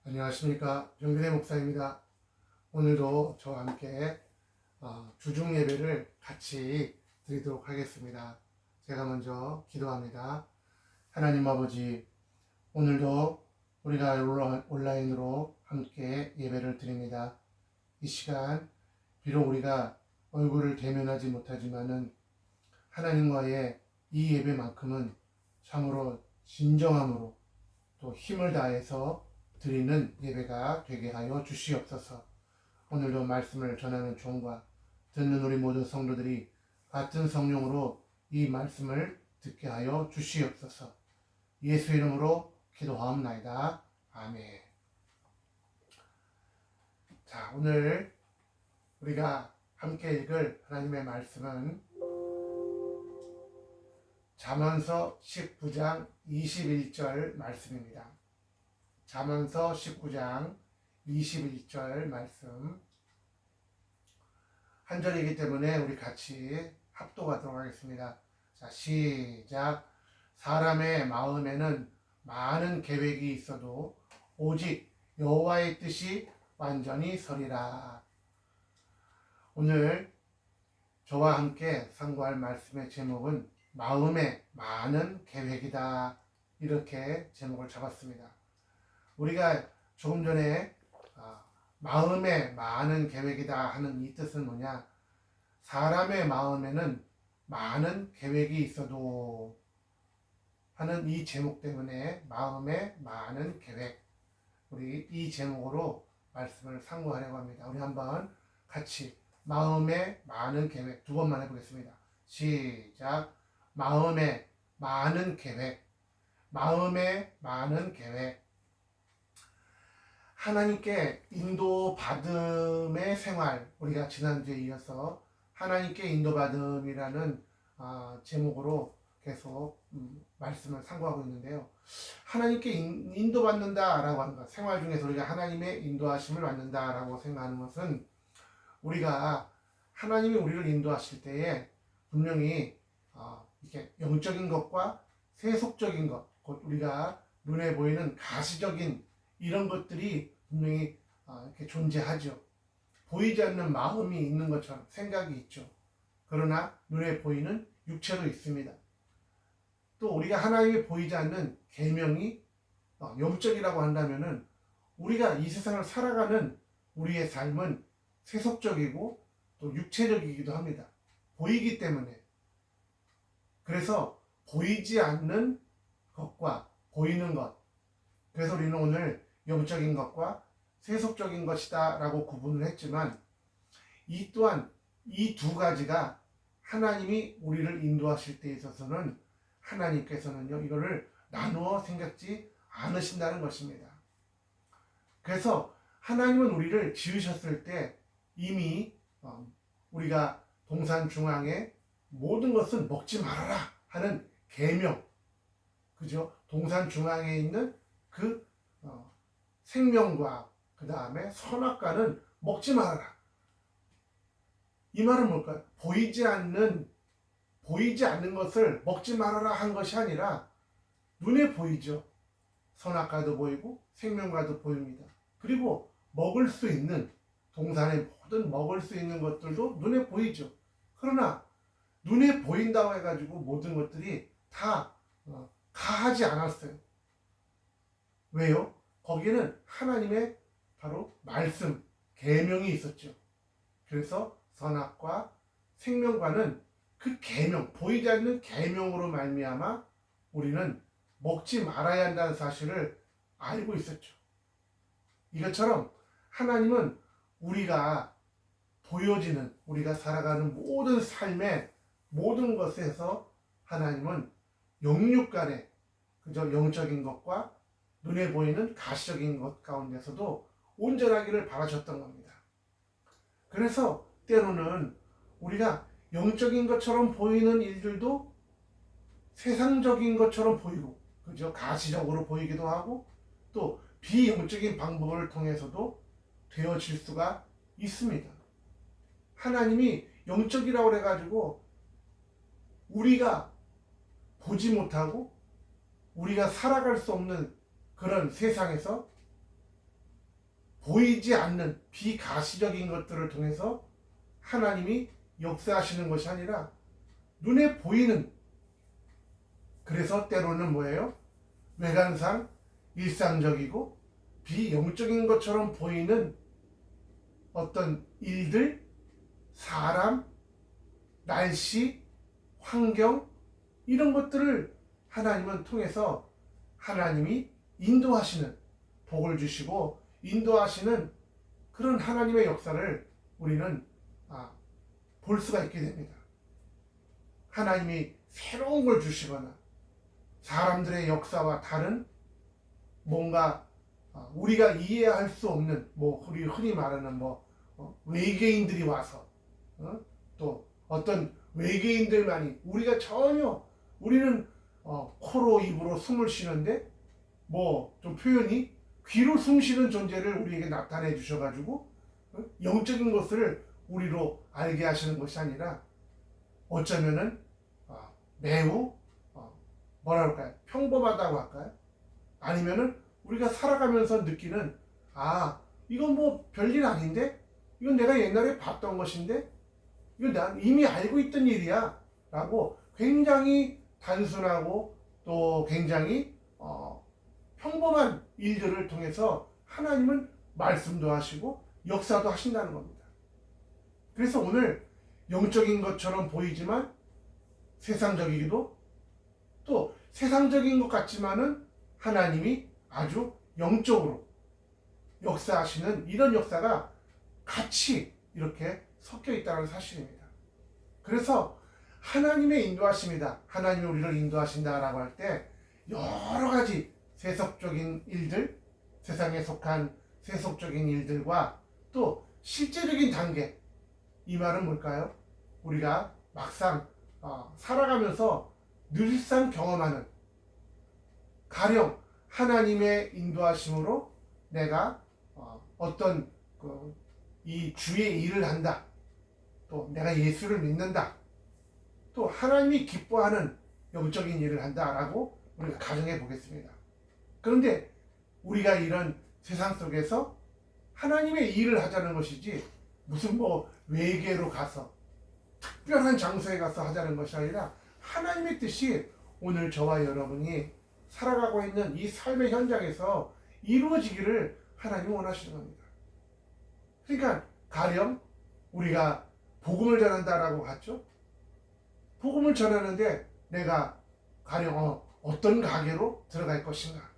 안녕하십니까. 정근혜 목사입니다. 오늘도 저와 함께 주중 예배를 같이 드리도록 하겠습니다. 제가 먼저 기도합니다. 하나님 아버지, 오늘도 우리가 온라인으로 함께 예배를 드립니다. 이 시간 비록 우리가 얼굴을 대면하지 못하지만은 하나님과의 이 예배만큼은 참으로 진정함으로 또 힘을 다해서 드리는 예배가 되게 하여 주시옵소서. 오늘도 말씀을 전하는 종과 듣는 우리 모든 성도들이 같은 성령으로 이 말씀을 듣게 하여 주시옵소서. 예수 이름으로 기도하옵나이다. 아멘. 자, 오늘 우리가 함께 읽을 하나님의 말씀은 잠언서 19장 21절 말씀입니다. 잠언서 19장 21절 말씀 한 절이기 때문에 우리 같이 합독하도록 하겠습니다. 자, 시작. 사람의 마음에는 많은 계획이 있어도 오직 여호와의 뜻이 완전히 서리라. 오늘 저와 함께 상고할 말씀의 제목은 마음에 많은 계획이다. 이렇게 제목을 잡았습니다. 우리가 조금 전에 마음에 많은 계획이다 하는 이 뜻은 뭐냐? 사람의 마음에는 많은 계획이 있어도 하는 이 제목 때문에 마음에 많은 계획, 우리 이 제목으로 말씀을 상고하려고 합니다. 우리 한번 같이 마음에 많은 계획 두 번만 해보겠습니다. 시작. 마음에 많은 계획, 마음에 많은 계획. 하나님께 인도받음의 생활, 우리가 지난주에 이어서 하나님께 인도받음이라는 제목으로 계속 말씀을 상고하고 있는데요. 하나님께 인도받는다라고 하는 것, 생활 중에서 우리가 하나님의 인도하심을 받는다라고 생각하는 것은 우리가 하나님이 우리를 인도하실 때에 분명히 이렇게 영적인 것과 세속적인 것, 곧 우리가 눈에 보이는 가시적인 이런 것들이 분명히 이렇게 존재하죠. 보이지 않는 마음이 있는 것처럼 생각이 있죠. 그러나 눈에 보이는 육체도 있습니다. 또 우리가 하나님이 보이지 않는 계명이 영적이라고 한다면은 우리가 이 세상을 살아가는 우리의 삶은 세속적이고 또 육체적이기도 합니다. 보이기 때문에. 그래서 보이지 않는 것과 보이는 것. 그래서 우리는 오늘 영적인 것과 세속적인 것이다 라고 구분을 했지만 이 또한 이 두 가지가 하나님이 우리를 인도하실 때 있어서는 하나님께서는요 이거를 나누어 생각지 않으신다는 것입니다. 그래서 하나님은 우리를 지으셨을 때 이미 우리가 동산 중앙에 모든 것은 먹지 말아라 하는 계명, 그죠? 동산 중앙에 있는 그 생명과 그 다음에 선악과는 먹지 말아라. 이 말은 뭘까요? 보이지 않는 것을 먹지 말아라 한 것이 아니라 눈에 보이죠. 선악과도 보이고 생명과도 보입니다. 그리고 먹을 수 있는 동산의 모든 먹을 수 있는 것들도 눈에 보이죠. 그러나 눈에 보인다고 해가지고 모든 것들이 다 가하지 않았어요. 왜요? 거기에는 하나님의 바로 말씀, 계명이 있었죠. 그래서 선악과 생명과는 그 계명, 보이지 않는 계명으로 말미암아 우리는 먹지 말아야 한다는 사실을 알고 있었죠. 이것처럼 하나님은 우리가 보여지는, 우리가 살아가는 모든 삶의 모든 것에서 하나님은 영육간에 그저 영적인 것과 눈에 보이는 가시적인 것 가운데서도 온전하기를 바라셨던 겁니다. 그래서 때로는 우리가 영적인 것처럼 보이는 일들도 세상적인 것처럼 보이고, 그죠? 가시적으로 보이기도 하고, 또 비영적인 방법을 통해서도 되어질 수가 있습니다. 하나님이 영적이라고 해가지고 우리가 보지 못하고 우리가 살아갈 수 없는 그런 세상에서 보이지 않는 비가시적인 것들을 통해서 하나님이 역사하시는 것이 아니라 눈에 보이는, 그래서 때로는 뭐예요? 외관상 일상적이고 비영적인 것처럼 보이는 어떤 일들, 사람, 날씨, 환경, 이런 것들을 하나님은 통해서 하나님이 인도하시는, 복을 주시고 인도하시는 그런 하나님의 역사를 우리는 볼 수가 있게 됩니다. 하나님이 새로운 걸 주시거나 사람들의 역사와 다른 뭔가 우리가 이해할 수 없는, 우리 흔히 말하는 외계인들이 와서 또 어떤 외계인들만이 우리는 코로 입으로 숨을 쉬는데 좀 표현이 귀로 숨 쉬는 존재를 우리에게 나타내 주셔가지고 영적인 것을 우리로 알게 하시는 것이 아니라 어쩌면은 매우 평범하다고 할까요? 아니면은 우리가 살아가면서 느끼는 이건 별일 아닌데, 이건 내가 옛날에 봤던 것인데, 이건 난 이미 알고 있던 일이야 라고 굉장히 단순하고 또 굉장히 평범한 일들을 통해서 하나님은 말씀도 하시고 역사도 하신다는 겁니다. 그래서 오늘 영적인 것처럼 보이지만 세상적이기도, 또 세상적인 것 같지만은 하나님이 아주 영적으로 역사하시는 이런 역사가 같이 이렇게 섞여 있다는 사실입니다. 그래서 하나님의 인도하심이다, 하나님이 우리를 인도하신다라고 할 때 여러 가지 세속적인 일들, 세상에 속한 세속적인 일들과 또 실제적인 단계, 이 말은 뭘까요? 우리가 막상 살아가면서 늘상 경험하는, 가령 하나님의 인도하심으로 내가 어떤 이 주의 일을 한다, 또 내가 예수를 믿는다, 또 하나님이 기뻐하는 영적인 일을 한다라고 우리가 가정해 보겠습니다. 그런데 우리가 이런 세상 속에서 하나님의 일을 하자는 것이지 무슨 외계로 가서 특별한 장소에 가서 하자는 것이 아니라 하나님의 뜻이 오늘 저와 여러분이 살아가고 있는 이 삶의 현장에서 이루어지기를 하나님이 원하시는 겁니다. 그러니까 가령 우리가 복음을 전한다라고 하죠. 복음을 전하는데 내가 가령 어떤 가게로 들어갈 것인가,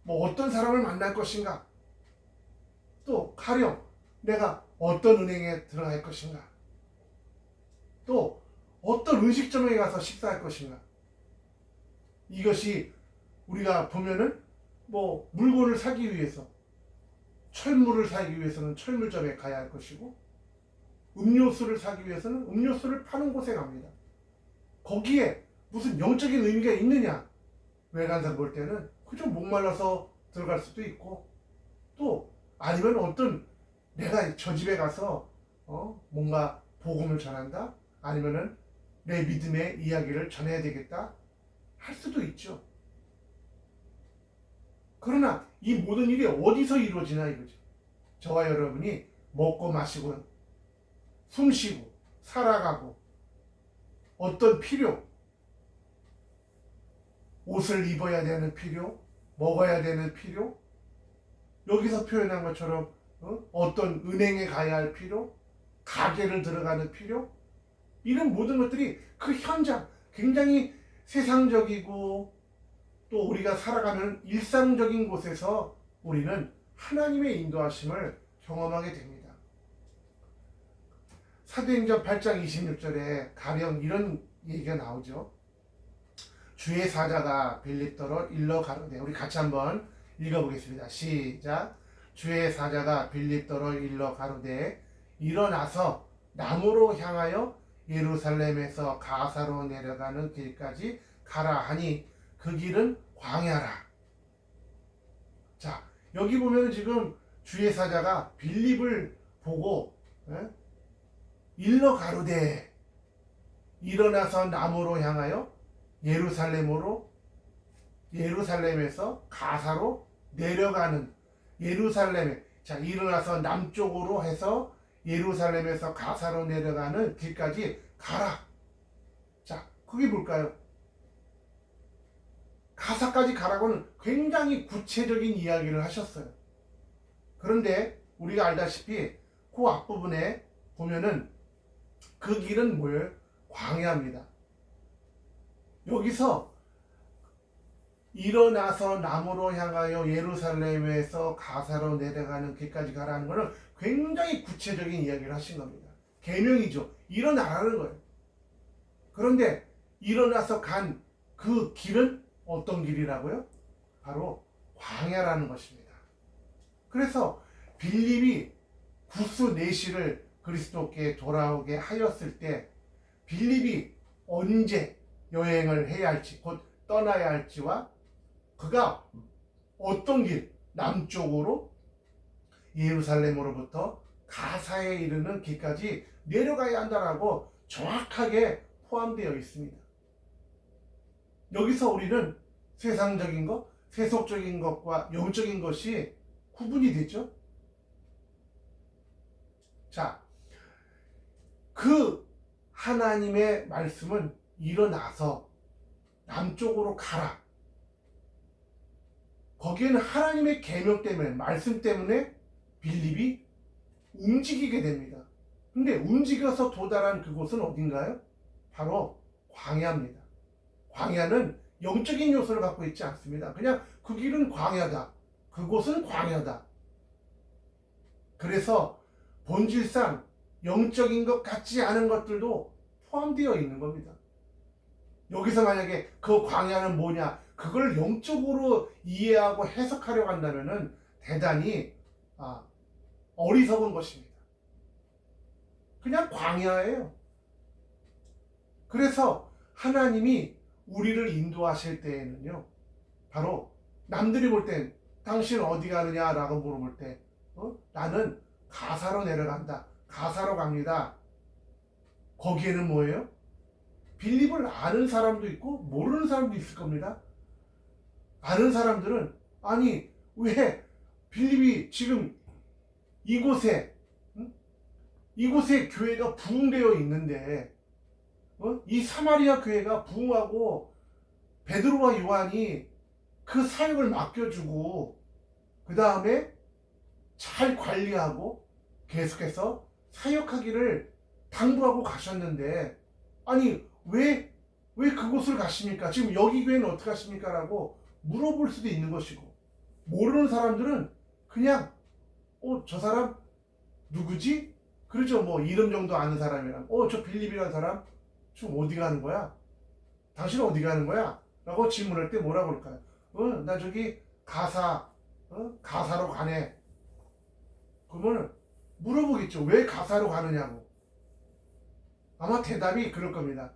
어떤 사람을 만날 것인가, 또 가령 내가 어떤 은행에 들어갈 것인가, 또 어떤 음식점에 가서 식사할 것인가, 이것이 우리가 보면은 물건을 사기 위해서, 철물을 사기 위해서는 철물점에 가야 할 것이고, 음료수를 사기 위해서는 음료수를 파는 곳에 갑니다. 거기에 무슨 영적인 의미가 있느냐? 외관상 볼 때는 그저 목말라서 들어갈 수도 있고, 또 아니면 어떤 내가 저 집에 가서 뭔가 복음을 전한다, 아니면은 내 믿음의 이야기를 전해야 되겠다 할 수도 있죠. 그러나 이 모든 일이 어디서 이루어지나 이거죠. 저와 여러분이 먹고 마시고 숨쉬고 살아가고 어떤 필요, 옷을 입어야 되는 필요, 먹어야 되는 필요, 여기서 표현한 것처럼 어떤 은행에 가야 할 필요, 가게를 들어가는 필요, 이런 모든 것들이 그 현장, 굉장히 세상적이고 또 우리가 살아가는 일상적인 곳에서 우리는 하나님의 인도하심을 경험하게 됩니다. 사도행전 8장 26절에 가령 이런 얘기가 나오죠. 주의 사자가 빌립더로 일러 가로되, 우리 같이 한번 읽어보겠습니다. 시작. 주의 사자가 빌립더로 일러 가로되 일어나서 남으로 향하여 예루살렘에서 가사로 내려가는 길까지 가라 하니 그 길은 광야라. 자, 여기 보면 지금 주의 사자가 빌립을 보고 일러 가로되 일어나서 남으로 향하여 예루살렘에서 가사로 내려가는 예루살렘에, 자, 일어나서 남쪽으로 해서 예루살렘에서 가사로 내려가는 길까지 가라. 자, 그게 뭘까요? 가사까지 가라고는 굉장히 구체적인 이야기를 하셨어요. 그런데 우리가 알다시피 그 앞부분에 보면은 그 길은 뭐예요? 광야입니다. 여기서 일어나서 남으로 향하여 예루살렘에서 가사로 내려가는 길까지 가라는 것은 굉장히 구체적인 이야기를 하신 겁니다. 계명이죠. 일어나라는 거예요. 그런데 일어나서 간 그 길은 어떤 길이라고요? 바로 광야라는 것입니다. 그래서 빌립이 구스 내시를 그리스도께 돌아오게 하였을 때 빌립이 언제 여행을 해야 할지, 곧 떠나야 할지와 그가 어떤 길, 남쪽으로 예루살렘으로부터 가사에 이르는 길까지 내려가야 한다라고 정확하게 포함되어 있습니다. 여기서 우리는 세상적인 것, 세속적인 것과 영적인 것이 구분이 되죠. 자, 그 하나님의 말씀은 일어나서 남쪽으로 가라. 거기에는 하나님의 계명 때문에, 말씀 때문에 빌립이 움직이게 됩니다. 근데 움직여서 도달한 그곳은 어딘가요? 바로 광야입니다. 광야는 영적인 요소를 갖고 있지 않습니다. 그냥 그 길은 광야다. 그곳은 광야다. 그래서 본질상 영적인 것 같지 않은 것들도 포함되어 있는 겁니다. 여기서 만약에 그 광야는 뭐냐, 그걸 영적으로 이해하고 해석하려고 한다면은 대단히 어리석은 것입니다. 그냥 광야예요. 그래서 하나님이 우리를 인도하실 때에는요, 바로 남들이 볼 땐 당신 어디 가느냐라고 물어볼 때 나는 가사로 내려간다. 가사로 갑니다. 거기에는 뭐예요? 빌립을 아는 사람도 있고 모르는 사람도 있을 겁니다. 아는 사람들은 아니 왜 빌립이 지금 이곳에 교회가 부흥되어 있는데 이 사마리아 교회가 부흥하고 베드로와 요한이 그 사역을 맡겨주고 그 다음에 잘 관리하고 계속해서 사역하기를 당부하고 가셨는데 아니 왜 그곳을 가십니까? 지금 여기 교회는 어떻게 하십니까? 라고 물어볼 수도 있는 것이고 모르는 사람들은 그냥 저 사람 누구지? 그렇죠. 뭐 이름 정도 아는 사람이랑 저 빌립이라는 사람 지금 어디 가는 거야? 당신은 어디 가는 거야? 라고 질문할 때 뭐라고 그럴까요? 나 저기 가사로 가네. 그러면 물어보겠죠. 왜 가사로 가느냐고. 아마 대답이 그럴 겁니다.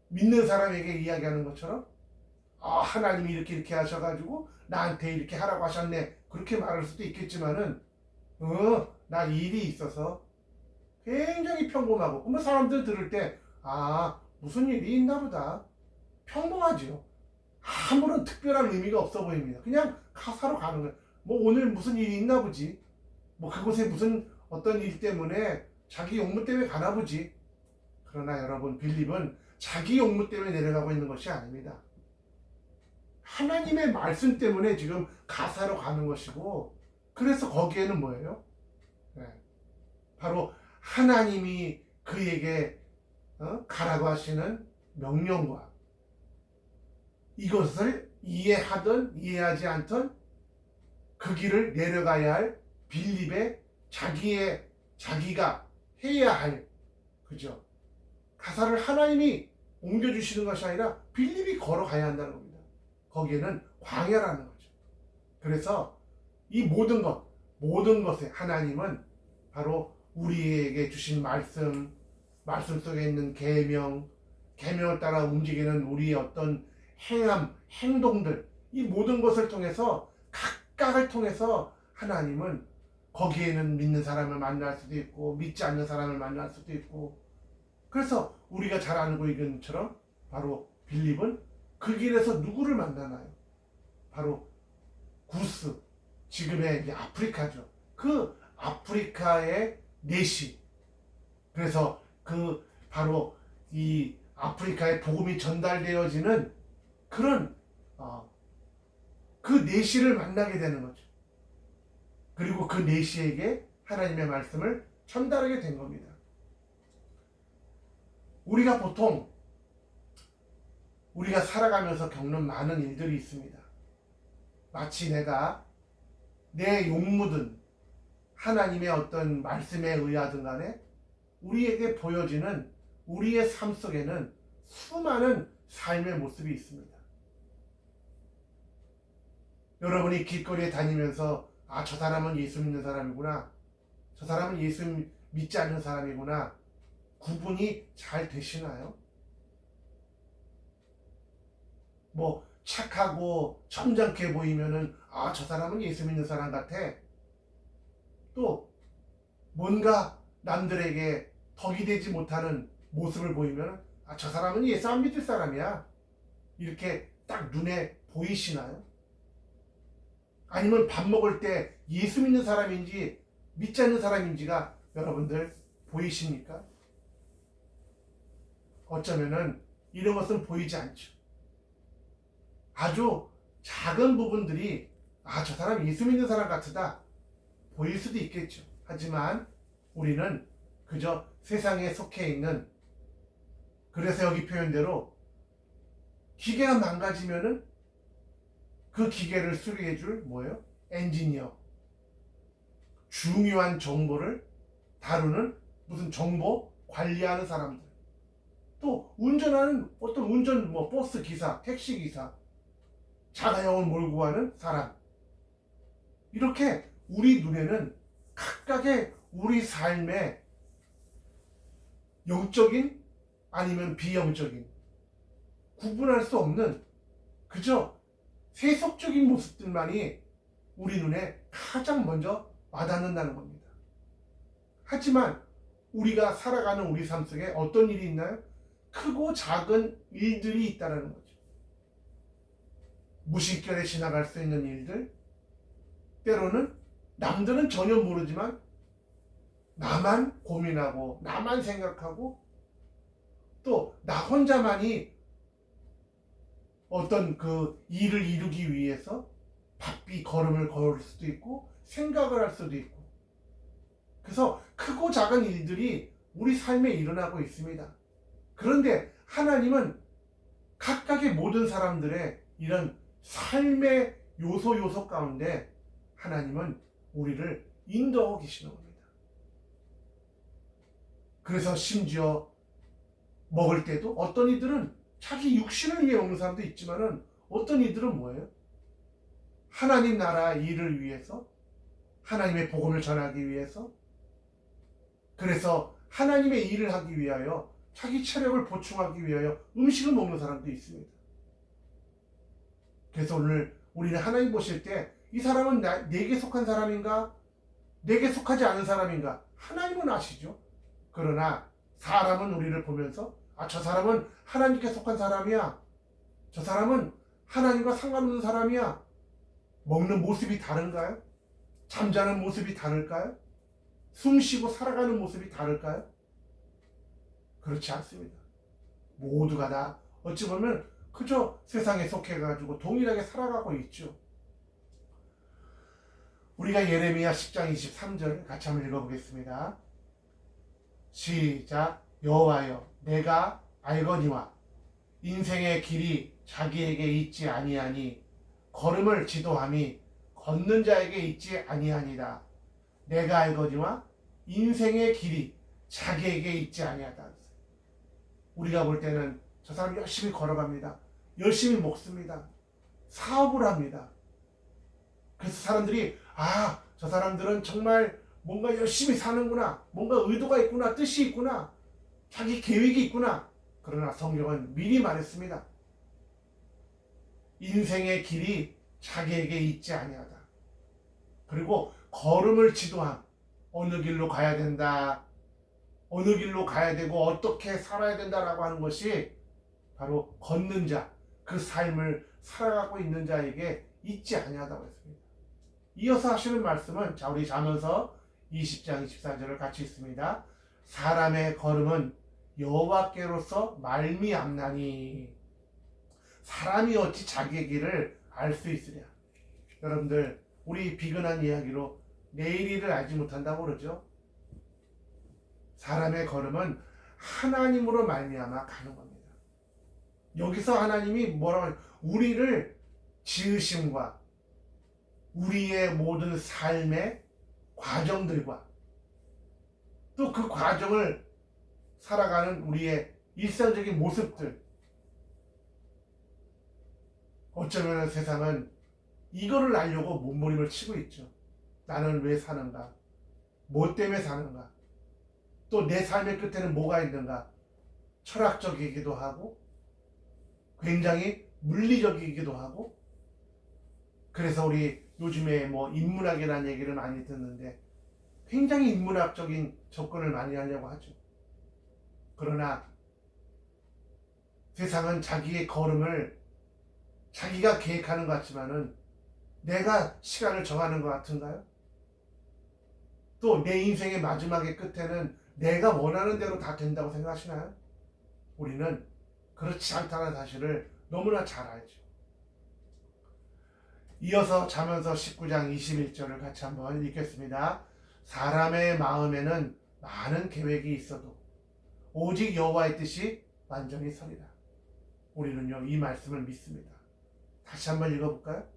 믿는 사람에게 이야기하는 것처럼 하나님이 이렇게 하셔가지고 나한테 이렇게 하라고 하셨네. 그렇게 말할 수도 있겠지만은 나 일이 있어서 굉장히 평범하고 그러면 사람들 들을 때 무슨 일이 있나 보다. 평범하죠. 아무런 특별한 의미가 없어 보입니다. 그냥 가사로 가는 거예요. 뭐 오늘 무슨 일이 있나 보지. 뭐 그곳에 무슨 어떤 일 때문에 자기 용무 때문에 가나 보지. 그러나 여러분 빌립은 자기 용무 때문에 내려가고 있는 것이 아닙니다. 하나님의 말씀 때문에 지금 가사로 가는 것이고 그래서 거기에는 뭐예요? 바로 하나님이 그에게 가라고 하시는 명령과 이것을 이해하든 이해하지 않든 그 길을 내려가야 할 빌립의 자기가 해야 할 그죠? 가사를 하나님이 옮겨주시는 것이 아니라 빌립이 걸어가야 한다는 겁니다. 거기에는 광야라는 거죠. 그래서 이 모든 것에 하나님은 바로 우리에게 주신 말씀 속에 있는 계명을 따라 움직이는 우리의 어떤 행동들, 이 모든 것을 통해서 각각을 통해서 하나님은 거기에는 믿는 사람을 만날 수도 있고 믿지 않는 사람을 만날 수도 있고 그래서 우리가 잘 알고 있는 것처럼 바로 빌립은 그 길에서 누구를 만나나요? 바로 구스, 지금의 이제 아프리카죠. 그 아프리카의 내시. 그래서 그 바로 이 아프리카의 복음이 전달되어지는 그런 그 내시를 만나게 되는 거죠. 그리고 그 내시에게 하나님의 말씀을 전달하게 된 겁니다. 우리가 보통 우리가 살아가면서 겪는 많은 일들이 있습니다. 마치 내가 내 욕묻은 하나님의 어떤 말씀에 의하든 간에 우리에게 보여지는 우리의 삶 속에는 수많은 삶의 모습이 있습니다. 여러분이 길거리에 다니면서 저 사람은 예수 믿는 사람이구나, 저 사람은 예수 믿지 않는 사람이구나 구분이 잘 되시나요? 뭐 착하고 점잖게 보이면은 저 사람은 예수 믿는 사람 같아. 또 뭔가 남들에게 덕이 되지 못하는 모습을 보이면 저 사람은 예수 안 믿을 사람이야. 이렇게 딱 눈에 보이시나요? 아니면 밥 먹을 때 예수 믿는 사람인지 믿지 않는 사람인지가 여러분들 보이십니까? 어쩌면은 이런 것은 보이지 않죠. 아주 작은 부분들이 저 사람 예수 믿는 사람 같다 보일 수도 있겠죠. 하지만 우리는 그저 세상에 속해 있는, 그래서 여기 표현대로 기계가 망가지면은 그 기계를 수리해 줄 뭐예요? 엔지니어. 중요한 정보를 다루는 무슨 정보 관리하는 사람들. 또 운전하는 어떤 버스 기사, 택시 기사, 자가용을 몰고 가는 사람. 이렇게 우리 눈에는 각각의 우리 삶의 영적인 아니면 비영적인 구분할 수 없는 그저 세속적인 모습들만이 우리 눈에 가장 먼저 와닿는다는 겁니다. 하지만 우리가 살아가는 우리 삶 속에 어떤 일이 있나요? 크고 작은 일들이 있다는 거죠. 무심결에 지나갈 수 있는 일들, 때로는 남들은 전혀 모르지만 나만 고민하고 나만 생각하고 또 나 혼자만이 어떤 그 일을 이루기 위해서 바삐 걸음을 걸을 수도 있고 생각을 할 수도 있고, 그래서 크고 작은 일들이 우리 삶에 일어나고 있습니다. 그런데 하나님은 각각의 모든 사람들의 이런 삶의 요소 가운데 하나님은 우리를 인도하고 계시는 겁니다. 그래서 심지어 먹을 때도 어떤 이들은 자기 육신을 위해 먹는 사람도 있지만은 어떤 이들은 뭐예요? 하나님 나라 일을 위해서, 하나님의 복음을 전하기 위해서, 그래서 하나님의 일을 하기 위하여 자기 체력을 보충하기 위하여 음식을 먹는 사람도 있습니다. 그래서 오늘 우리는 하나님 보실 때 이 사람은 내게 속한 사람인가? 내게 속하지 않은 사람인가? 하나님은 아시죠. 그러나 사람은 우리를 보면서 저 사람은 하나님께 속한 사람이야, 저 사람은 하나님과 상관없는 사람이야. 먹는 모습이 다른가요? 잠자는 모습이 다를까요? 숨쉬고 살아가는 모습이 다를까요? 그렇지 않습니다. 모두가 다 어찌 보면 그저 세상에 속해가지고 동일하게 살아가고 있죠. 우리가 예레미야 10장 23절 같이 한번 읽어보겠습니다. 시작. 여호와여, 내가 알거니와 인생의 길이 자기에게 있지 아니하니 걸음을 지도함이 걷는 자에게 있지 아니하니라. 내가 알거니와 인생의 길이 자기에게 있지 아니하다. 우리가 볼 때는 저 사람 열심히 걸어갑니다. 열심히 먹습니다. 사업을 합니다. 그래서 사람들이 저 사람들은 정말 뭔가 열심히 사는구나, 뭔가 의도가 있구나, 뜻이 있구나, 자기 계획이 있구나. 그러나 성경은 미리 말했습니다. 인생의 길이 자기에게 있지 아니하다. 그리고 걸음을 지도함, 어느 길로 가야 된다, 어느 길로 가야 되고 어떻게 살아야 된다라고 하는 것이 바로 걷는 자, 그 삶을 살아가고 있는 자에게 있지 아니하다고 했습니다. 이어서 하시는 말씀은 자 우리 잠언서 20장 24절을 같이 읽습니다. 사람의 걸음은 여호와께로서 말미암나니 사람이 어찌 자기의 길을 알 수 있으랴. 여러분들 우리 비근한 이야기로 내일 일을 알지 못한다고 그러죠. 사람의 걸음은 하나님으로 말미암아 가는 겁니다. 여기서 하나님이 뭐라고 하냐, 우리를 지으심과 우리의 모든 삶의 과정들과 또 그 과정을 살아가는 우리의 일상적인 모습들, 어쩌면 세상은 이거를 알려고 몸부림을 치고 있죠. 나는 왜 사는가? 뭐 때문에 사는가? 또 내 삶의 끝에는 뭐가 있는가? 철학적이기도 하고 굉장히 물리적이기도 하고, 그래서 우리 요즘에 뭐 인문학이라는 얘기를 많이 듣는데 굉장히 인문학적인 접근을 많이 하려고 하죠. 그러나 세상은 자기의 걸음을 자기가 계획하는 것 같지만은 내가 시간을 정하는 것 같은가요? 또 내 인생의 마지막의 끝에는 내가 원하는 대로 다 된다고 생각하시나요? 우리는 그렇지 않다는 사실을 너무나 잘 알죠. 이어서 잠언서 19장 21절을 같이 한번 읽겠습니다. 사람의 마음에는 많은 계획이 있어도 오직 여호와의 뜻이 완전히 서리라. 우리는요 이 말씀을 믿습니다. 다시 한번 읽어볼까요?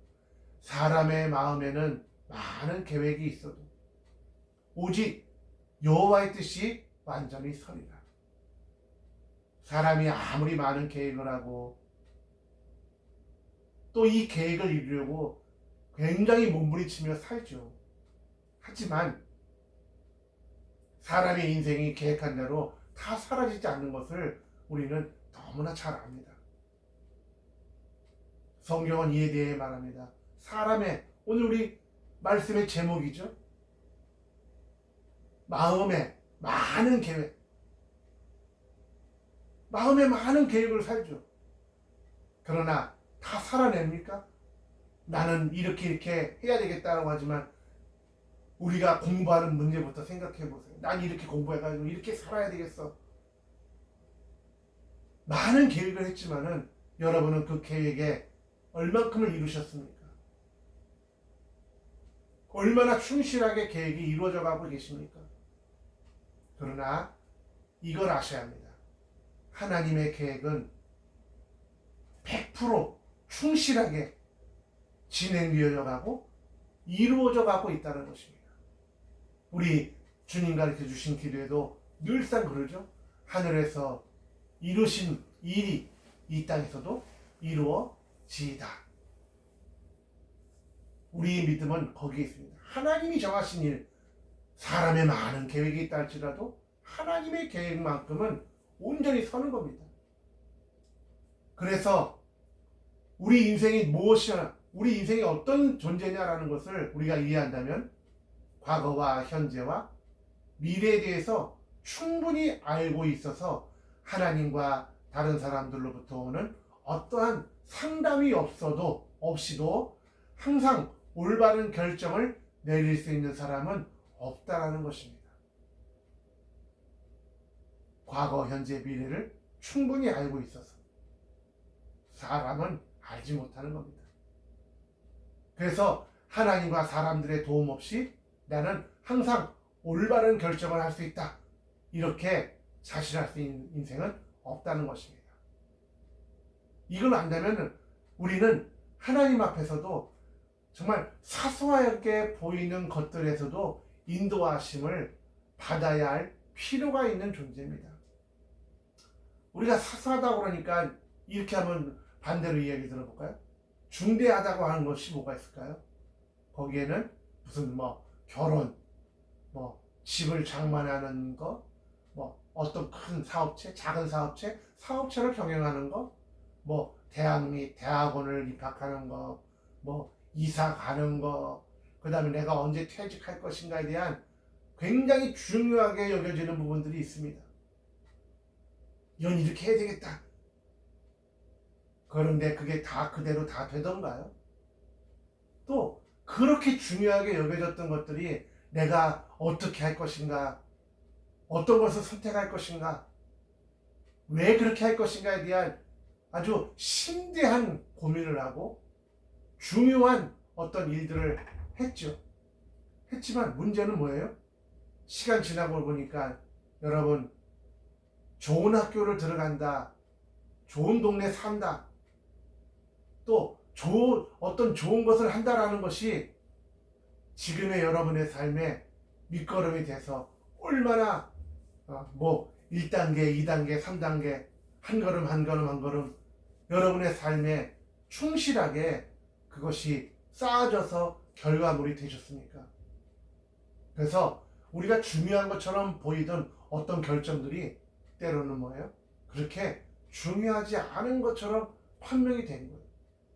사람의 마음에는 많은 계획이 있어도 오직 여호와의 뜻이 완전히 서리라. 사람이 아무리 많은 계획을 하고 또 이 계획을 이루려고 굉장히 몸부림치며 살죠. 하지만 사람의 인생이 계획한 대로 다 사라지지 않는 것을 우리는 너무나 잘 압니다. 성경은 이에 대해 말합니다. 사람의, 오늘 우리 말씀의 제목이죠. 마음에 많은 계획. 마음에 많은 계획을 살죠. 그러나 다 살아냅니까? 나는 이렇게 해야 되겠다라고 하지만 우리가 공부하는 문제부터 생각해 보세요. 난 이렇게 공부해가지고 이렇게 살아야 되겠어. 많은 계획을 했지만은 여러분은 그 계획에 얼만큼을 이루셨습니까? 얼마나 충실하게 계획이 이루어져 가고 계십니까? 그러나 이걸 아셔야 합니다. 하나님의 계획은 100% 충실하게 진행되어져 가고 이루어져 가고 있다는 것입니다. 우리 주님 가르쳐 주신 기도에도 늘상 그러죠. 하늘에서 이루신 일이 이 땅에서도 이루어지이다. 우리의 믿음은 거기에 있습니다. 하나님이 정하신 일, 사람의 많은 계획이 있다 할지라도 하나님의 계획만큼은 온전히 서는 겁니다. 그래서 우리 인생이 무엇이냐, 우리 인생이 어떤 존재냐라는 것을 우리가 이해한다면 과거와 현재와 미래에 대해서 충분히 알고 있어서 하나님과 다른 사람들로부터 오는 어떠한 상담이 없이도 항상 올바른 결정을 내릴 수 있는 사람은 없다라는 것입니다. 과거, 현재, 미래를 충분히 알고 있어서 사람은 알지 못하는 겁니다. 그래서 하나님과 사람들의 도움 없이 나는 항상 올바른 결정을 할 수 있다, 이렇게 자신할 수 있는 인생은 없다는 것입니다. 이걸 안다면 우리는 하나님 앞에서도 정말 사소하게 보이는 것들에서도 인도하심을 받아야 할 필요가 있는 존재입니다. 우리가 사소하다고 그러니까 이렇게 한번 반대로 이야기 들어볼까요? 중대하다고 하는 것이 뭐가 있을까요? 거기에는 무슨 결혼, 집을 장만하는 거, 어떤 큰 사업체, 작은 사업체, 사업체를 경영하는 거, 대학 및 대학원을 입학하는 거, 이사 가는 거, 그 다음에 내가 언제 퇴직할 것인가에 대한 굉장히 중요하게 여겨지는 부분들이 있습니다. 이건 이렇게 해야 되겠다. 그런데 그게 다 그대로 다 되던가요? 또 그렇게 중요하게 여겨졌던 것들이 내가 어떻게 할 것인가, 어떤 것을 선택할 것인가, 왜 그렇게 할 것인가에 대한 아주 심대한 고민을 하고 중요한 어떤 일들을 했죠. 했지만 문제는 뭐예요? 시간 지나고 보니까 여러분, 좋은 학교를 들어간다, 좋은 동네 산다, 또 어떤 좋은 것을 한다라는 것이 지금의 여러분의 삶에 밑거름이 돼서 얼마나 1단계, 2단계, 3단계 한 걸음 한 걸음 한 걸음 여러분의 삶에 충실하게 그것이 쌓아져서 결과물이 되셨습니까? 그래서 우리가 중요한 것처럼 보이던 어떤 결정들이 때로는 뭐예요? 그렇게 중요하지 않은 것처럼 판명이 된 거예요.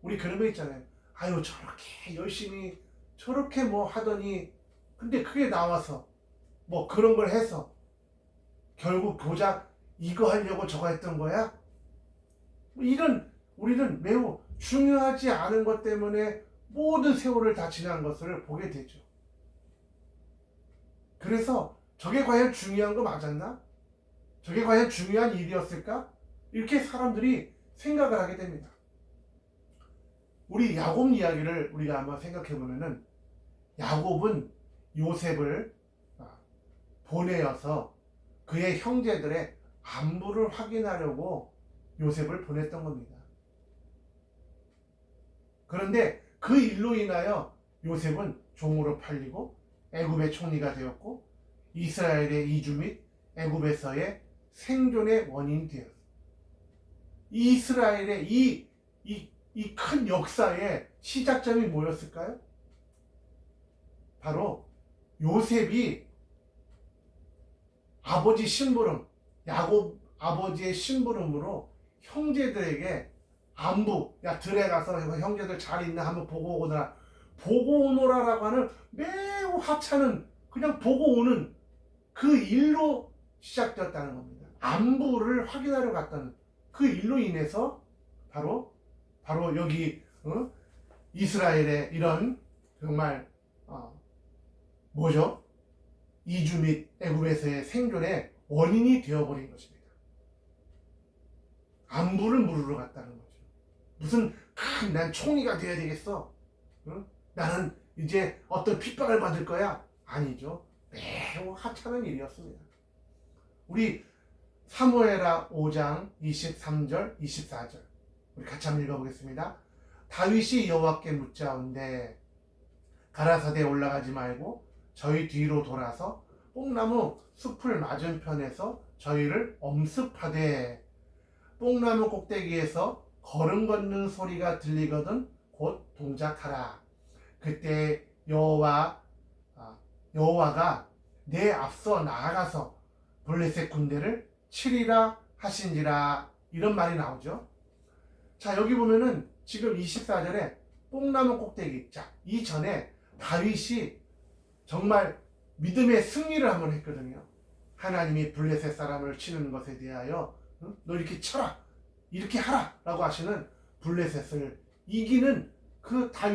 우리 그런 거 있잖아요. 아유, 저렇게 열심히 저렇게 뭐 하더니, 근데 그게 나와서 뭐 그런 걸 해서 결국 고작 이거 하려고 저거 했던 거야? 뭐 이런, 우리는 매우 중요하지 않은 것 때문에 모든 세월을 다 지난 것을 보게 되죠. 그래서 저게 과연 중요한 거 맞았나? 저게 과연 중요한 일이었을까? 이렇게 사람들이 생각을 하게 됩니다. 우리 야곱 이야기를 우리가 한번 생각해 보면은, 야곱은 요셉을 보내어서 그의 형제들의 안부를 확인하려고 요셉을 보냈던 겁니다. 그런데 그 일로 인하여 요셉은 종으로 팔리고 애굽의 총리가 되었고 이스라엘의 이주 및 애굽에서의 생존의 원인이 되었습니다. 이스라엘의 이 큰 역사의 시작점이 뭐였을까요? 바로 요셉이 아버지 심부름, 야곱 아버지의 심부름으로 형제들에게 안부, 야 들에 가서 형제들 잘 있나 한번 보고 오너라, 보고 오너라라고 하는 매우 하찮은, 그냥 보고 오는 그 일로 시작되었다는 겁니다. 안부를 확인하러 갔다는 그 일로 인해서 바로 여기 이스라엘의 이런 정말 뭐죠? 이주 및 애굽에서의 생존의 원인이 되어버린 것입니다. 안부를 물으러 갔다는 거죠. 무슨 난 총리가 돼야 되겠어? 나는 이제 어떤 핍박을 받을 거야? 아니죠. 매우 하찮은 일이었습니다. 우리 사무엘하 5장 23절 24절 우리 같이 한번 읽어보겠습니다. 다윗이 여호와께 묻자온대 가라사대에 올라가지 말고 저희 뒤로 돌아서 뽕나무 숲을 맞은편에서 저희를 엄습하되 뽕나무 꼭대기에서 걸음 걷는 소리가 들리거든 곧 동작하라. 그때 여호와가 내 앞서 나아가서 블레셋 군대를 치리라 하신지라, 이런 말이 나오죠. 자, 여기 보면은 지금 24절에 뽕나무 꼭대기, 자, 이전에 다윗이 정말 믿음의 승리를 한번 했거든요. 하나님이 블레셋 사람을 치는 것에 대하여 너 이렇게 쳐라, 이렇게 하라 라고 하시는 블레셋을 이기는 그 다윗